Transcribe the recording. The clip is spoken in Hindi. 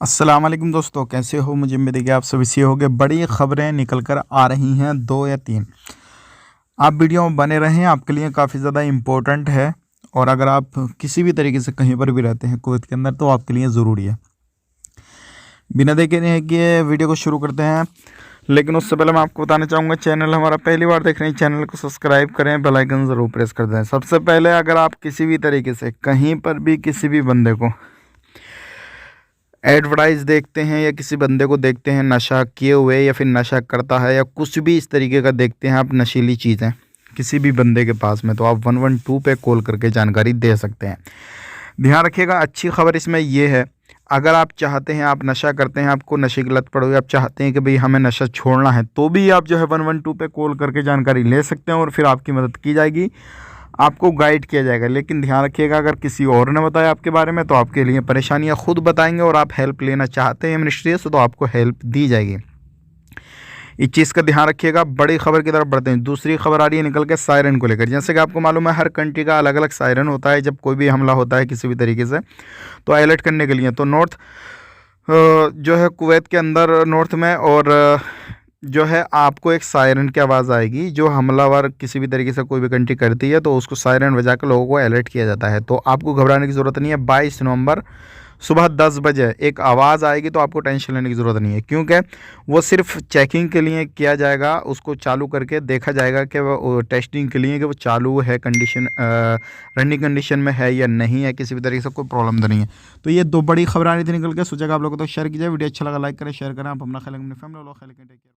अस्सलाम वालेकुम दोस्तों, कैसे हो? मुझे उम्मीद है कि आप सभी से होंगे। बड़ी खबरें निकल कर आ रही हैं, 2 या 3। आप वीडियो में बने रहें, आपके लिए काफ़ी ज़्यादा इम्पोर्टेंट है। और अगर आप किसी भी तरीके से कहीं पर भी रहते हैं कुवैत के अंदर, तो आपके लिए ज़रूरी है। बिना देखे नहीं है कि ये वीडियो को शुरू करते हैं, लेकिन उससे पहले मैं आपको बताना चाहूँगा, चैनल हमारा पहली बार देख रहे हैं, चैनल को सब्सक्राइब करें, बेल आइकन ज़रूर प्रेस कर दें। सबसे पहले अगर आप किसी भी तरीके से कहीं पर भी किसी भी बंदे को एडवर्टाइज देखते हैं या किसी बंदे को देखते हैं नशा किए हुए या फिर नशा करता है या कुछ भी इस तरीके का देखते हैं आप नशीली चीज़ें किसी भी बंदे के पास में, तो आप 112 पे कॉल करके जानकारी दे सकते हैं। ध्यान रखिएगा, अच्छी खबर इसमें ये है, अगर आप चाहते हैं, आप नशा करते हैं, आपको नशे की लत पड़ गई, आप चाहते हैं कि भाई हमें नशा छोड़ना है, तो भी आप जो है 112 पे कॉल करके जानकारी ले सकते हैं और फिर आपकी मदद की जाएगी, आपको गाइड किया जाएगा। लेकिन ध्यान रखिएगा, अगर किसी और ने बताया आपके बारे में तो आपके लिए परेशानियां खुद बताएंगे, और आप हेल्प लेना चाहते हैं मिनिस्ट्री से तो आपको हेल्प दी जाएगी। इस चीज़ का ध्यान रखिएगा। बड़ी खबर की तरफ बढ़ते हैं। दूसरी खबर आ रही है निकल के सायरन को लेकर। जैसे कि आपको मालूम है, हर कंट्री का अलग अलग सायरन होता है जब कोई भी हमला होता है किसी भी तरीके से, तो अलर्ट करने के लिए। तो नॉर्थ जो है कुवैत के अंदर नॉर्थ में, और जो है आपको एक सायरन की आवाज़ आएगी। जो हमलावर किसी भी तरीके से कोई भी कंट्री करती है तो उसको सायरन बजा कर लोगों को अलर्ट किया जाता है। तो आपको घबराने की ज़रूरत नहीं है। 22 नवंबर सुबह 10 बजे एक आवाज़ आएगी, तो आपको टेंशन लेने की ज़रूरत नहीं है, क्योंकि वो सिर्फ चेकिंग के लिए किया जाएगा। उसको चालू करके देखा जाएगा कि वो टेस्टिंग के लिए कि वो चालू है, कंडीशन रनिंग कंडीशन में है या नहीं है, किसी भी तरीके से कोई प्रॉब्लम तो नहीं है। तो ये 2 बड़ी खबर आ रही थी निकल के, सोचा आप लोगों को तो शेयर कीजिए। वीडियो अच्छा लगा लाइक करें, शेयर करें। आप अपना ख्याल, अपनी फैमिली वालों का ख्याल रखें।